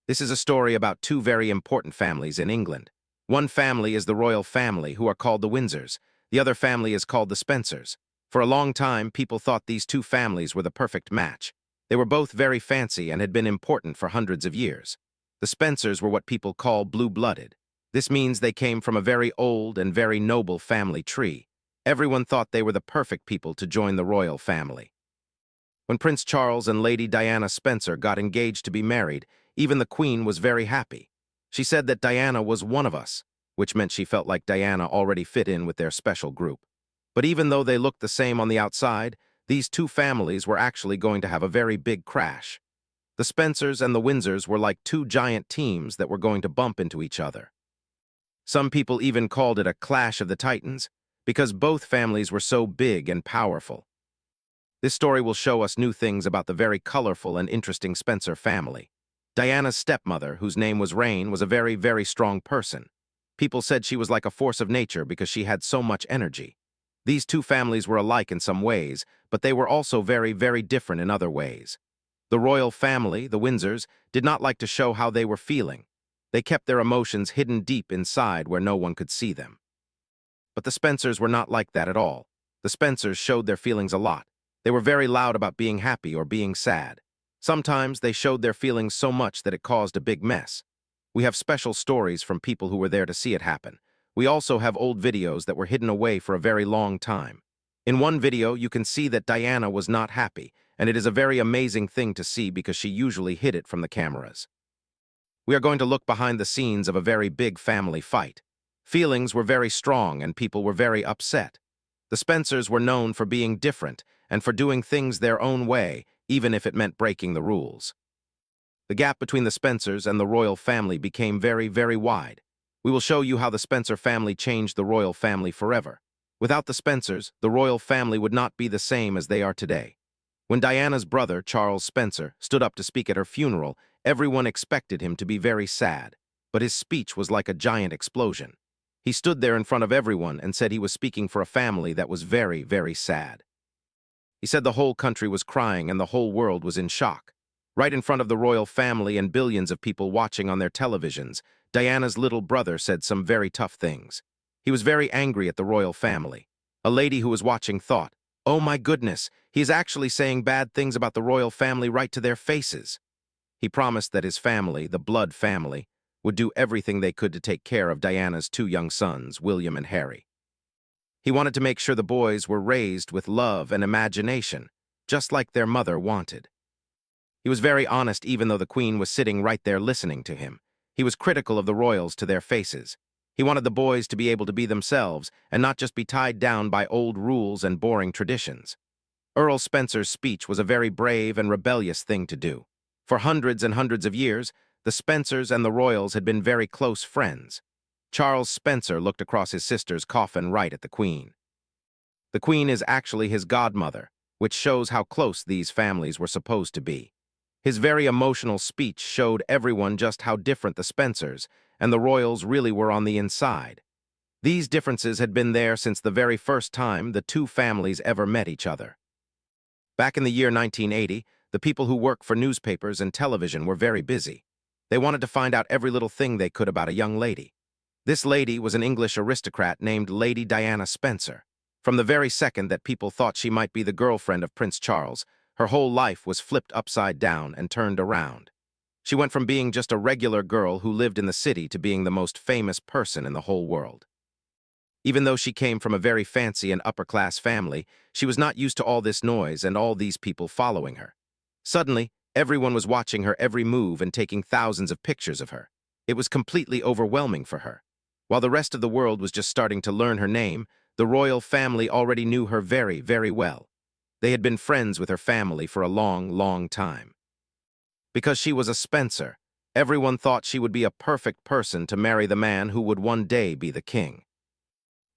This is a story about two very important families in England. One family is the royal family, who are called the Windsors. The other family is called the Spencers. For a long time, people thought these two families were the perfect match. They were both very fancy and had been important for hundreds of years. The Spencers were what people call blue-blooded. This means they came from a very old and very noble family tree. Everyone thought they were the perfect people to join the royal family. When Prince Charles and Lady Diana Spencer got engaged to be married, even the Queen was very happy. She said that Diana was one of us, which meant she felt like Diana already fit in with their special group. But even though they looked the same on the outside, these two families were actually going to have a very big crash. The Spencers and the Windsors were like two giant teams that were going to bump into each other. Some people even called it a clash of the titans, because both families were so big and powerful. This story will show us new things about the very colorful and interesting Spencer family. Diana's stepmother, whose name was Rain, was a very, very strong person. People said she was like a force of nature because she had so much energy. These two families were alike in some ways, but they were also very, very different in other ways. The royal family, the Windsors, did not like to show how they were feeling. They kept their emotions hidden deep inside where no one could see them. But the Spencers were not like that at all. The Spencers showed their feelings a lot. They were very loud about being happy or being sad. Sometimes they showed their feelings so much that it caused a big mess. We have special stories from people who were there to see it happen. We also have old videos that were hidden away for a very long time. In one video, you can see that Diana was not happy, and it is a very amazing thing to see because she usually hid it from the cameras. We are going to look behind the scenes of a very big family fight. Feelings were very strong and people were very upset. The Spencers were known for being different and for doing things their own way, even if it meant breaking the rules. The gap between the Spencers and the royal family became very, very wide. We will show you how the Spencer family changed the royal family forever. Without the Spencers, the royal family would not be the same as they are today. When Diana's brother, Charles Spencer, stood up to speak at her funeral, everyone expected him to be very sad, but his speech was like a giant explosion. He stood there in front of everyone and said he was speaking for a family that was very, very sad. He said the whole country was crying and the whole world was in shock. Right in front of the royal family and billions of people watching on their televisions, Diana's little brother said some very tough things. He was very angry at the royal family. A lady who was watching thought, "Oh my goodness, he is actually saying bad things about the royal family right to their faces." He promised that his family, the blood family, would do everything they could to take care of Diana's two young sons, William and Harry. He wanted to make sure the boys were raised with love and imagination, just like their mother wanted. He was very honest even though the Queen was sitting right there listening to him. He was critical of the royals to their faces. He wanted the boys to be able to be themselves and not just be tied down by old rules and boring traditions. Earl Spencer's speech was a very brave and rebellious thing to do. For hundreds and hundreds of years, the Spencers and the royals had been very close friends. Charles Spencer looked across his sister's coffin right at the Queen. The Queen is actually his godmother, which shows how close these families were supposed to be. His very emotional speech showed everyone just how different the Spencers and the royals really were on the inside. These differences had been there since the very first time the two families ever met each other. Back in the year 1980, the people who work for newspapers and television were very busy. They wanted to find out every little thing they could about a young lady. This lady was an English aristocrat named Lady Diana Spencer. From the very second that people thought she might be the girlfriend of Prince Charles, her whole life was flipped upside down and turned around. She went from being just a regular girl who lived in the city to being the most famous person in the whole world. Even though she came from a very fancy and upper-class family, she was not used to all this noise and all these people following her. Suddenly, everyone was watching her every move and taking thousands of pictures of her. It was completely overwhelming for her. While the rest of the world was just starting to learn her name, the royal family already knew her very, very well. They had been friends with her family for a long, long time. Because she was a Spencer, everyone thought she would be a perfect person to marry the man who would one day be the king.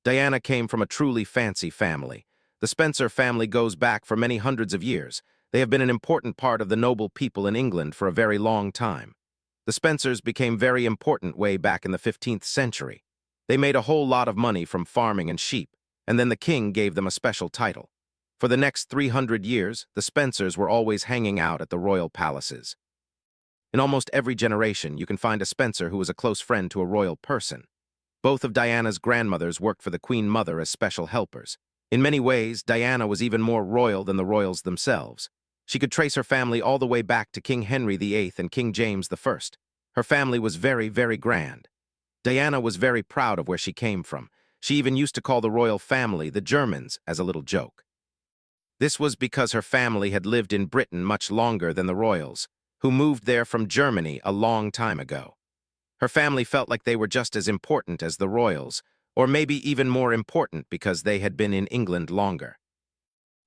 Diana came from a truly fancy family. The Spencer family goes back for many hundreds of years. They have been an important part of the noble people in England for a very long time. The Spencers became very important way back in the 15th century. They made a whole lot of money from farming and sheep, and then the king gave them a special title. For the next 300 years, the Spencers were always hanging out at the royal palaces. In almost every generation, you can find a Spencer who was a close friend to a royal person. Both of Diana's grandmothers worked for the Queen Mother as special helpers. In many ways, Diana was even more royal than the royals themselves. She could trace her family all the way back to King Henry VIII and King James I. Her family was very, very grand. Diana was very proud of where she came from. She even used to call the royal family the Germans as a little joke. This was because her family had lived in Britain much longer than the royals, who moved there from Germany a long time ago. Her family felt like they were just as important as the royals, or maybe even more important because they had been in England longer.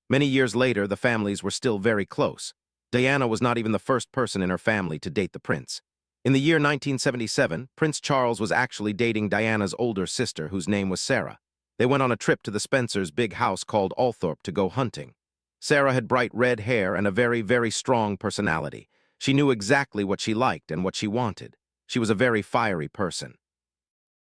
Many years later, the families were still very close. Diana was not even the first person in her family to date the prince. In the year 1977, Prince Charles was actually dating Diana's older sister, whose name was Sarah. They went on a trip to the Spencers' big house called Althorpe to go hunting. Sarah had bright red hair and a very, very strong personality. She knew exactly what she liked and what she wanted. She was a very fiery person.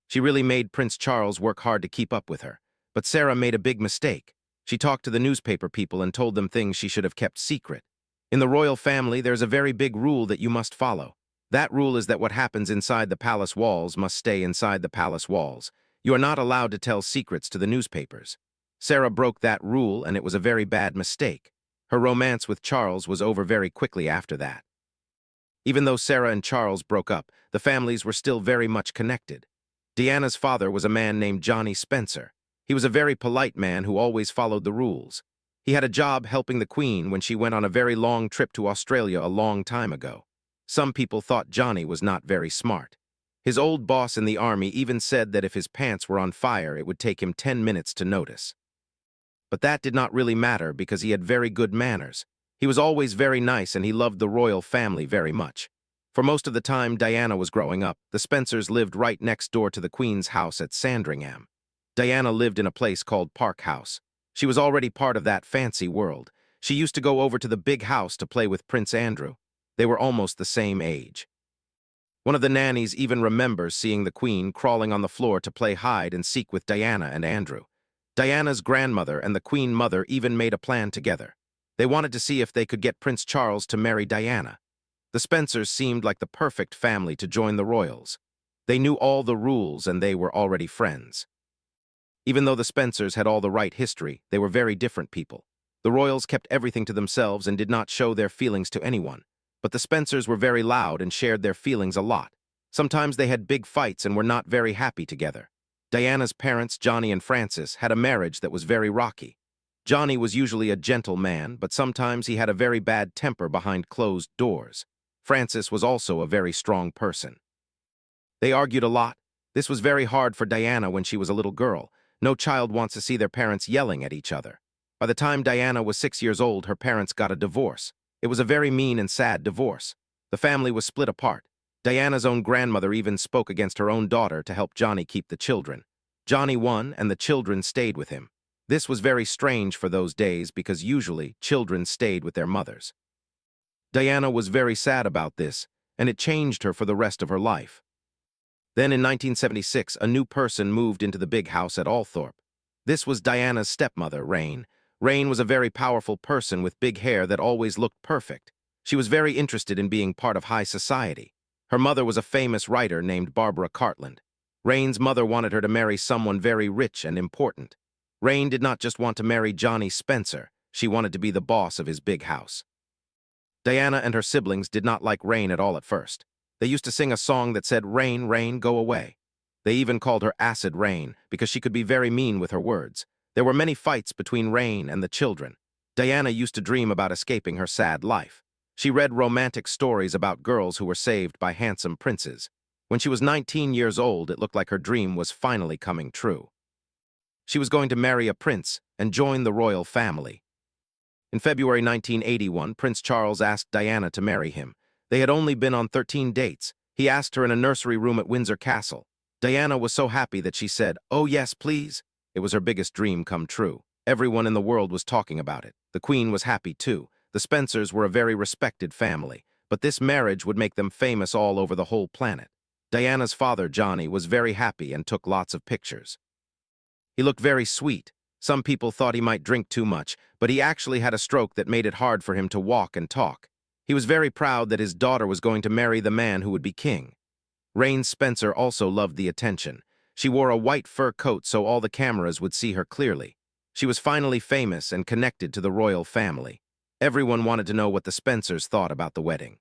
She really made Prince Charles work hard to keep up with her. But Sarah made a big mistake. She talked to the newspaper people and told them things she should have kept secret. In the royal family, there's a very big rule that you must follow. That rule is that what happens inside the palace walls must stay inside the palace walls. You are not allowed to tell secrets to the newspapers. Sarah broke that rule, and it was a very bad mistake. Her romance with Charles was over very quickly after that. Even though Sarah and Charles broke up, the families were still very much connected. Diana's father was a man named Johnny Spencer. He was a very polite man who always followed the rules. He had a job helping the Queen when she went on a very long trip to Australia a long time ago. Some people thought Johnny was not very smart. His old boss in the army even said that if his pants were on fire, it would take him 10 minutes to notice. But that did not really matter because he had very good manners. He was always very nice and he loved the royal family very much. For most of the time Diana was growing up, the Spencers lived right next door to the Queen's house at Sandringham. Diana lived in a place called Park House. She was already part of that fancy world. She used to go over to the big house to play with Prince Andrew. They were almost the same age. One of the nannies even remembers seeing the Queen crawling on the floor to play hide and seek with Diana and Andrew. Diana's grandmother and the Queen Mother even made a plan together. They wanted to see if they could get Prince Charles to marry Diana. The Spencers seemed like the perfect family to join the royals. They knew all the rules and they were already friends. Even though the Spencers had all the right history, they were very different people. The royals kept everything to themselves and did not show their feelings to anyone. But the Spencers were very loud and shared their feelings a lot. Sometimes they had big fights and were not very happy together. Diana's parents, Johnny and Frances, had a marriage that was very rocky. Johnny was usually a gentle man, but sometimes he had a very bad temper behind closed doors. Frances was also a very strong person. They argued a lot. This was very hard for Diana when she was a little girl. No child wants to see their parents yelling at each other. By the time Diana was 6 years old, her parents got a divorce. It was a very mean and sad divorce. The family was split apart. Diana's own grandmother even spoke against her own daughter to help Johnny keep the children. Johnny won, and the children stayed with him. This was very strange for those days because usually children stayed with their mothers. Diana was very sad about this, and it changed her for the rest of her life. Then in 1976, a new person moved into the big house at Althorpe. This was Diana's stepmother, Rain. Rain was a very powerful person with big hair that always looked perfect. She was very interested in being part of high society. Her mother was a famous writer named Barbara Cartland. Rain's mother wanted her to marry someone very rich and important. Rain did not just want to marry Johnny Spencer. She wanted to be the boss of his big house. Diana and her siblings did not like Rain at all at first. They used to sing a song that said, "Rain, rain, go away." They even called her Acid Rain because she could be very mean with her words. There were many fights between Rain and the children. Diana used to dream about escaping her sad life. She read romantic stories about girls who were saved by handsome princes. When she was 19 years old, it looked like her dream was finally coming true. She was going to marry a prince and join the royal family. In February 1981, Prince Charles asked Diana to marry him. They had only been on 13 dates. He asked her in a nursery room at Windsor Castle. Diana was so happy that she said, "Oh yes, please." It was her biggest dream come true. Everyone in the world was talking about it. The Queen was happy too. The Spencers were a very respected family, but this marriage would make them famous all over the whole planet. Diana's father, Johnny, was very happy and took lots of pictures. He looked very sweet. Some people thought he might drink too much, but he actually had a stroke that made it hard for him to walk and talk. He was very proud that his daughter was going to marry the man who would be king. Reign Spencer also loved the attention. She wore a white fur coat so all the cameras would see her clearly. She was finally famous and connected to the royal family. Everyone wanted to know what the Spencers thought about the wedding.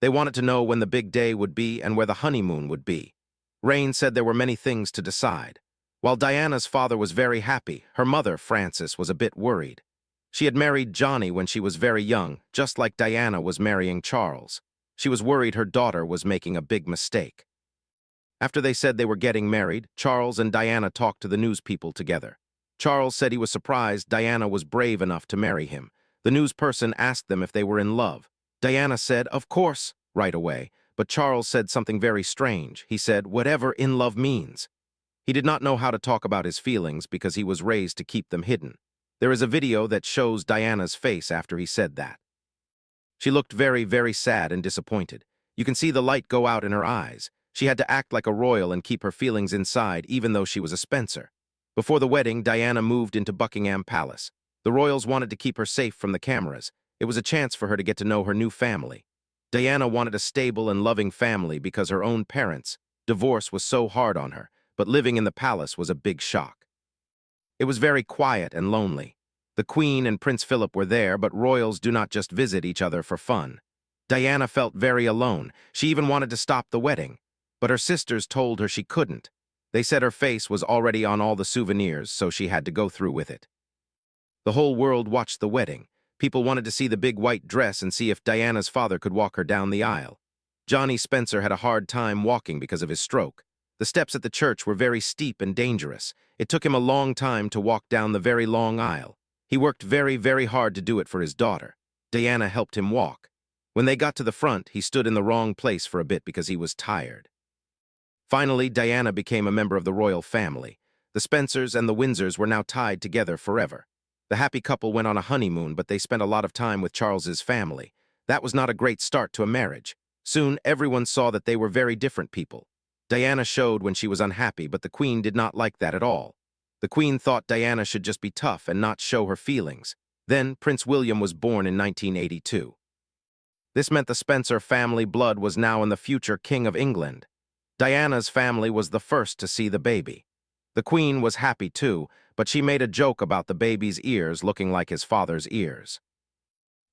They wanted to know when the big day would be and where the honeymoon would be. Reign said there were many things to decide. While Diana's father was very happy, her mother, Frances, was a bit worried. She had married Johnny when she was very young, just like Diana was marrying Charles. She was worried her daughter was making a big mistake. After they said they were getting married, Charles and Diana talked to the news people together. Charles said he was surprised Diana was brave enough to marry him. The news person asked them if they were in love. Diana said, "Of course," right away, but Charles said something very strange. He said, "Whatever in love means." He did not know how to talk about his feelings because he was raised to keep them hidden. There is a video that shows Diana's face after he said that. She looked very, very sad and disappointed. You can see the light go out in her eyes. She had to act like a royal and keep her feelings inside, even though she was a Spencer. Before the wedding, Diana moved into Buckingham Palace. The royals wanted to keep her safe from the cameras. It was a chance for her to get to know her new family. Diana wanted a stable and loving family because her own parents' divorce was so hard on her, but living in the palace was a big shock. It was very quiet and lonely. The Queen and Prince Philip were there, but royals do not just visit each other for fun. Diana felt very alone. She even wanted to stop the wedding, but her sisters told her she couldn't. They said her face was already on all the souvenirs, so she had to go through with it. The whole world watched the wedding. People wanted to see the big white dress and see if Diana's father could walk her down the aisle. Johnny Spencer had a hard time walking because of his stroke. The steps at the church were very steep and dangerous. It took him a long time to walk down the very long aisle. He worked very, very hard to do it for his daughter. Diana helped him walk. When they got to the front, he stood in the wrong place for a bit because he was tired. Finally, Diana became a member of the royal family. The Spencers and the Windsors were now tied together forever. The happy couple went on a honeymoon, but they spent a lot of time with Charles's family. That was not a great start to a marriage. Soon, everyone saw that they were very different people. Diana showed when she was unhappy, but the Queen did not like that at all. The Queen thought Diana should just be tough and not show her feelings. Then, Prince William was born in 1982. This meant the Spencer family blood was now in the future King of England. Diana's family was the first to see the baby. The Queen was happy too, but she made a joke about the baby's ears looking like his father's ears.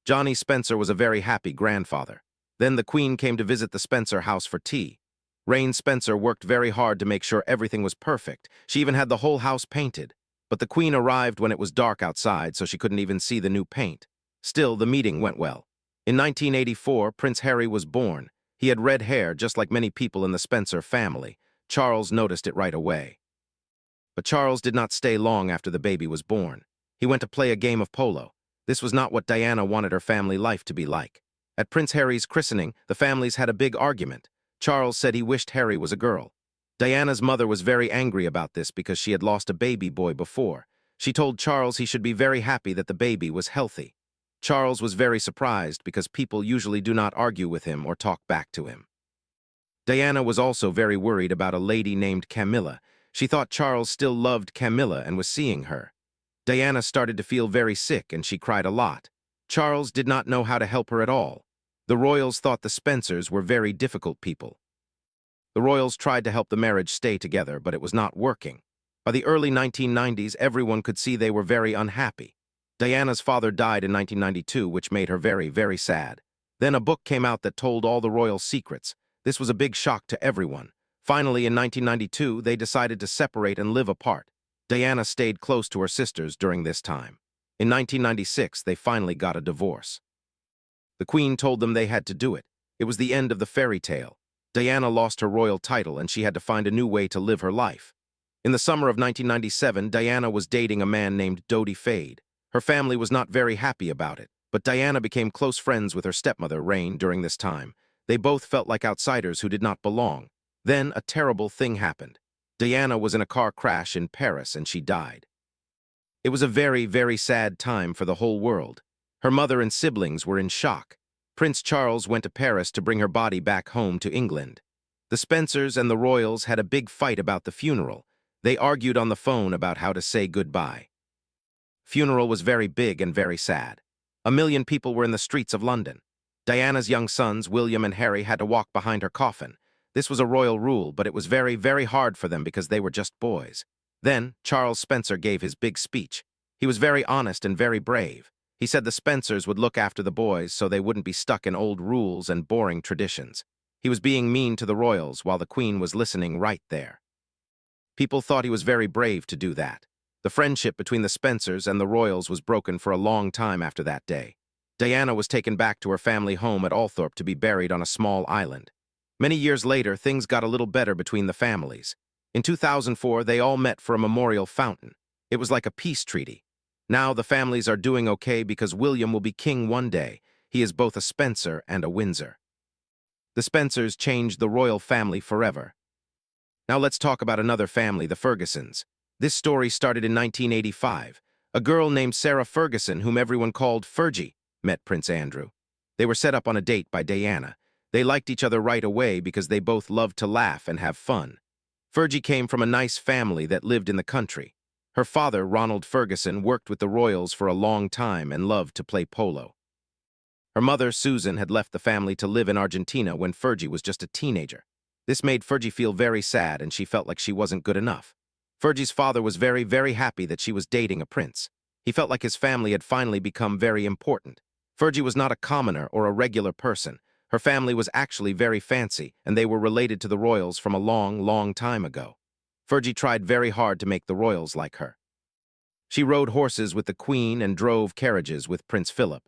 Johnny Spencer was a very happy grandfather. Then the Queen came to visit the Spencer house for tea. Reign Spencer worked very hard to make sure everything was perfect. She even had the whole house painted. But the Queen arrived when it was dark outside, so she couldn't even see the new paint. Still, the meeting went well. In 1984, Prince Harry was born. He had red hair, just like many people in the Spencer family. Charles noticed it right away. But Charles did not stay long after the baby was born. He went to play a game of polo. This was not what Diana wanted her family life to be like. At Prince Harry's christening, the families had a big argument. Charles said he wished Harry was a girl. Diana's mother was very angry about this because she had lost a baby boy before. She told Charles he should be very happy that the baby was healthy. Charles was very surprised because people usually do not argue with him or talk back to him. Diana was also very worried about a lady named Camilla. She thought Charles still loved Camilla and was seeing her. Diana started to feel very sick and she cried a lot. Charles did not know how to help her at all. The royals thought the Spencers were very difficult people. The royals tried to help the marriage stay together, but it was not working. By the early 1990s, everyone could see they were very unhappy. Diana's father died in 1992, which made her very, very sad. Then a book came out that told all the royal secrets. This was a big shock to everyone. Finally, in 1992, they decided to separate and live apart. Diana stayed close to her sisters during this time. In 1996, they finally got a divorce. The Queen told them they had to do it. It was the end of the fairy tale. Diana lost her royal title and she had to find a new way to live her life. In the summer of 1997, Diana was dating a man named Dodi Fade. Her family was not very happy about it, but Diana became close friends with her stepmother, Reign, during this time. They both felt like outsiders who did not belong. Then a terrible thing happened. Diana was in a car crash in Paris and she died. It was a very, very sad time for the whole world. Her mother and siblings were in shock. Prince Charles went to Paris to bring her body back home to England. The Spencers and the royals had a big fight about the funeral. They argued on the phone about how to say goodbye. Funeral was very big and very sad. 1 million people were in the streets of London. Diana's young sons, William and Harry, had to walk behind her coffin. This was a royal rule, but it was very, very hard for them because they were just boys. Then, Charles Spencer gave his big speech. He was very honest and very brave. He said the Spencers would look after the boys so they wouldn't be stuck in old rules and boring traditions. He was being mean to the royals while the Queen was listening right there. People thought he was very brave to do that. The friendship between the Spencers and the royals was broken for a long time after that day. Diana was taken back to her family home at Althorpe to be buried on a small island. Many years later, things got a little better between the families. In 2004, they all met for a memorial fountain. It was like a peace treaty. Now the families are doing okay because William will be king one day. He is both a Spencer and a Windsor. The Spencers changed the royal family forever. Now let's talk about another family, the Fergusons. This story started in 1985. A girl named Sarah Ferguson, whom everyone called Fergie, met Prince Andrew. They were set up on a date by Diana. They liked each other right away because they both loved to laugh and have fun. Fergie came from a nice family that lived in the country. Her father, Ronald Ferguson, worked with the royals for a long time and loved to play polo. Her mother, Susan, had left the family to live in Argentina when Fergie was just a teenager. This made Fergie feel very sad, and she felt like she wasn't good enough. Fergie's father was very, very happy that she was dating a prince. He felt like his family had finally become very important. Fergie was not a commoner or a regular person. Her family was actually very fancy, and they were related to the royals from a long, long time ago. Fergie tried very hard to make the royals like her. She rode horses with the Queen and drove carriages with Prince Philip.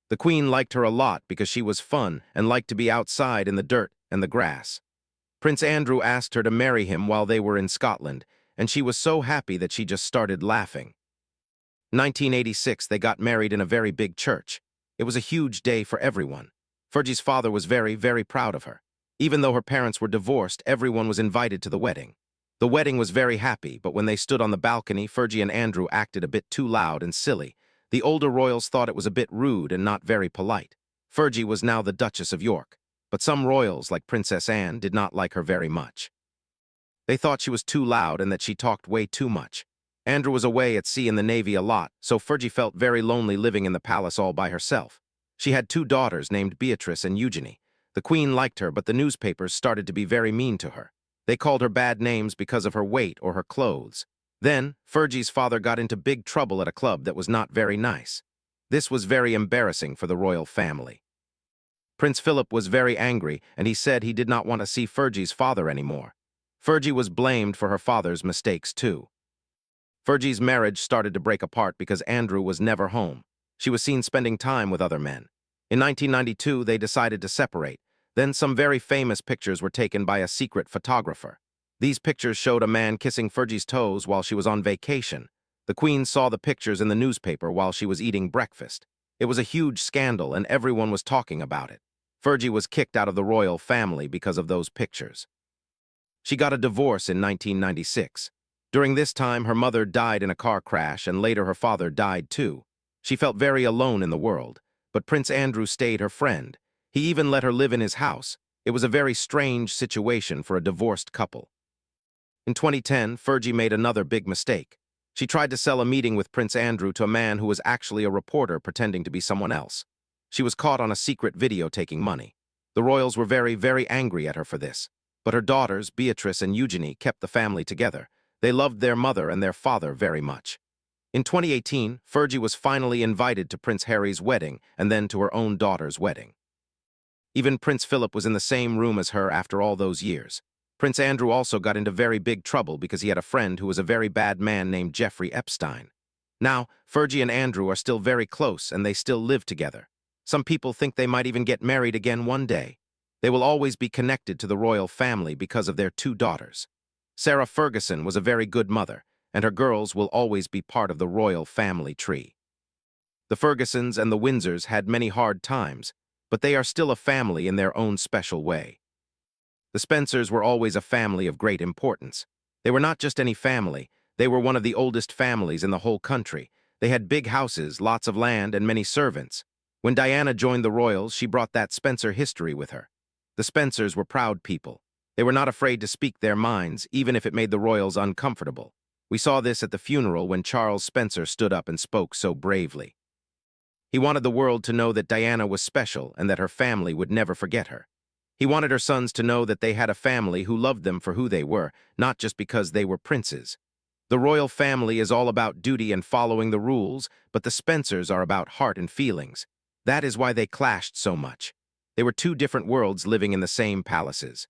The Queen liked her a lot because she was fun and liked to be outside in the dirt and the grass. Prince Andrew asked her to marry him while they were in Scotland, and she was so happy that she just started laughing. In 1986, they got married in a very big church. It was a huge day for everyone. Fergie's father was very, very proud of her. Even though her parents were divorced, everyone was invited to the wedding. The wedding was very happy, but when they stood on the balcony, Fergie and Andrew acted a bit too loud and silly. The older royals thought it was a bit rude and not very polite. Fergie was now the Duchess of York, but some royals, like Princess Anne, did not like her very much. They thought she was too loud and that she talked way too much. Andrew was away at sea in the Navy a lot, so Fergie felt very lonely living in the palace all by herself. She had 2 daughters named Beatrice and Eugenie. The Queen liked her, but the newspapers started to be very mean to her. They called her bad names because of her weight or her clothes. Then, Fergie's father got into big trouble at a club that was not very nice. This was very embarrassing for the royal family. Prince Philip was very angry, and he said he did not want to see Fergie's father anymore. Fergie was blamed for her father's mistakes too. Fergie's marriage started to break apart because Andrew was never home. She was seen spending time with other men. In 1992, they decided to separate. Then some very famous pictures were taken by a secret photographer. These pictures showed a man kissing Fergie's toes while she was on vacation. The Queen saw the pictures in the newspaper while she was eating breakfast. It was a huge scandal, and everyone was talking about it. Fergie was kicked out of the royal family because of those pictures. She got a divorce in 1996. During this time, her mother died in a car crash, and later her father died too. She felt very alone in the world, but Prince Andrew stayed her friend. He even let her live in his house. It was a very strange situation for a divorced couple. In 2010, Fergie made another big mistake. She tried to sell a meeting with Prince Andrew to a man who was actually a reporter pretending to be someone else. She was caught on a secret video taking money. The royals were very, very angry at her for this. But her daughters, Beatrice and Eugenie, kept the family together. They loved their mother and their father very much. In 2018, Fergie was finally invited to Prince Harry's wedding and then to her own daughter's wedding. Even Prince Philip was in the same room as her after all those years. Prince Andrew also got into very big trouble because he had a friend who was a very bad man named Jeffrey Epstein. Now, Fergie and Andrew are still very close and they still live together. Some people think they might even get married again one day. They will always be connected to the royal family because of their 2 daughters. Sarah Ferguson was a very good mother, and her girls will always be part of the royal family tree. The Fergusons and the Windsors had many hard times, but they are still a family in their own special way. The Spencers were always a family of great importance. They were not just any family, they were one of the oldest families in the whole country. They had big houses, lots of land, and many servants. When Diana joined the royals, she brought that Spencer history with her. The Spencers were proud people. They were not afraid to speak their minds, even if it made the royals uncomfortable. We saw this at the funeral when Charles Spencer stood up and spoke so bravely. He wanted the world to know that Diana was special and that her family would never forget her. He wanted her sons to know that they had a family who loved them for who they were, not just because they were princes. The royal family is all about duty and following the rules, but the Spencers are about heart and feelings. That is why they clashed so much. They were two different worlds living in the same palaces.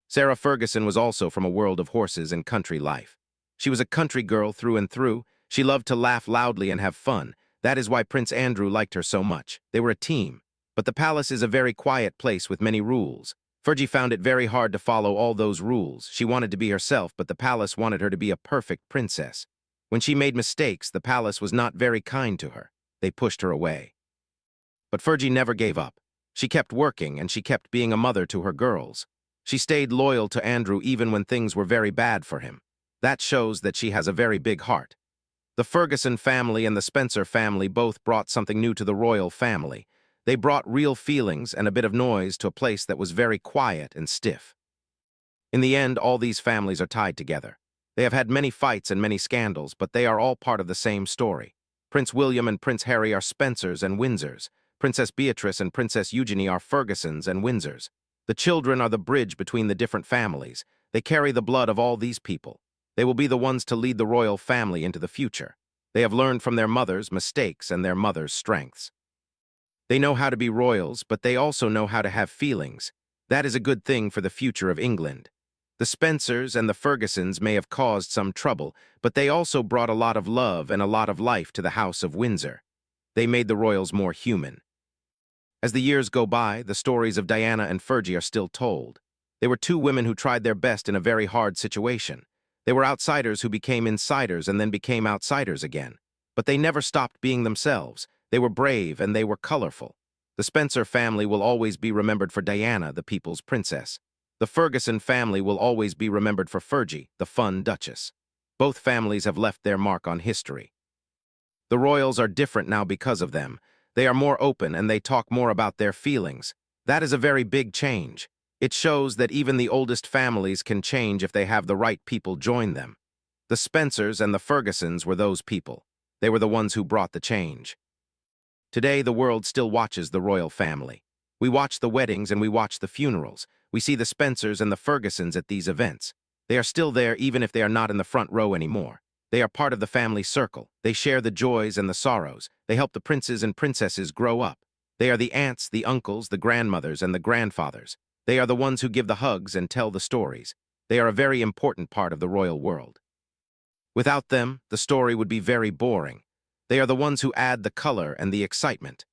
Sarah Ferguson was also from a world of horses and country life. She was a country girl through and through. She loved to laugh loudly and have fun. That is why Prince Andrew liked her so much. They were a team. But the palace is a very quiet place with many rules. Fergie found it very hard to follow all those rules. She wanted to be herself, but the palace wanted her to be a perfect princess. When she made mistakes, the palace was not very kind to her. They pushed her away. But Fergie never gave up. She kept working, and she kept being a mother to her girls. She stayed loyal to Andrew even when things were very bad for him. That shows that she has a very big heart. The Ferguson family and the Spencer family both brought something new to the royal family. They brought real feelings and a bit of noise to a place that was very quiet and stiff. In the end, all these families are tied together. They have had many fights and many scandals, but they are all part of the same story. Prince William and Prince Harry are Spencers and Windsors. Princess Beatrice and Princess Eugenie are Fergusons and Windsors. The children are the bridge between the different families. They carry the blood of all these people. They will be the ones to lead the royal family into the future. They have learned from their mother's mistakes and their mother's strengths. They know how to be royals, but they also know how to have feelings. That is a good thing for the future of England. The Spencers and the Fergusons may have caused some trouble, but they also brought a lot of love and a lot of life to the House of Windsor. They made the royals more human. As the years go by, the stories of Diana and Fergie are still told. They were two women who tried their best in a very hard situation. They were outsiders who became insiders and then became outsiders again. But they never stopped being themselves. They were brave and they were colorful. The Spencer family will always be remembered for Diana, the people's princess. The Ferguson family will always be remembered for Fergie, the fun duchess. Both families have left their mark on history. The royals are different now because of them. They are more open and they talk more about their feelings. That is a very big change. It shows that even the oldest families can change if they have the right people join them. The Spencers and the Fergusons were those people. They were the ones who brought the change. Today, the world still watches the royal family. We watch the weddings and we watch the funerals. We see the Spencers and the Fergusons at these events. They are still there even if they are not in the front row anymore. They are part of the family circle. They share the joys and the sorrows. They help the princes and princesses grow up. They are the aunts, the uncles, the grandmothers, and the grandfathers. They are the ones who give the hugs and tell the stories. They are a very important part of the royal world. Without them, the story would be very boring. They are the ones who add the color and the excitement.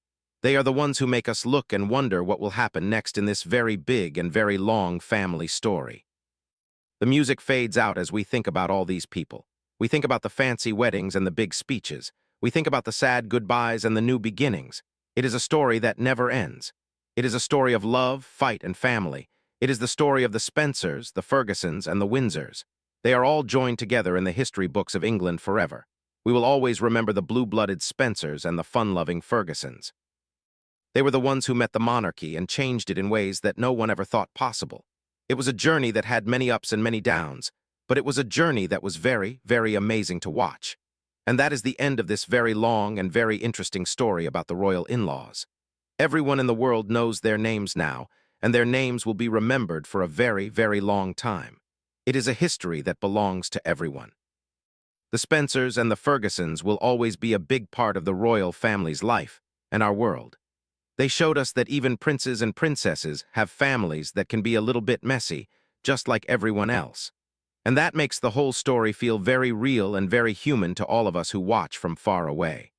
They are the ones who make us look and wonder what will happen next in this very big and very long family story. The music fades out as we think about all these people. We think about the fancy weddings and the big speeches. We think about the sad goodbyes and the new beginnings. It is a story that never ends. It is a story of love, fight, and family. It is the story of the Spencers, the Fergusons, and the Windsors. They are all joined together in the history books of England forever. We will always remember the blue-blooded Spencers and the fun-loving Fergusons. They were the ones who met the monarchy and changed it in ways that no one ever thought possible. It was a journey that had many ups and many downs, but it was a journey that was very, very amazing to watch. And that is the end of this very long and very interesting story about the royal in-laws. Everyone in the world knows their names now, and their names will be remembered for a very, very long time. It is a history that belongs to everyone. The Spencers and the Fergusons will always be a big part of the royal family's life and our world. They showed us that even princes and princesses have families that can be a little bit messy, just like everyone else. And that makes the whole story feel very real and very human to all of us who watch from far away.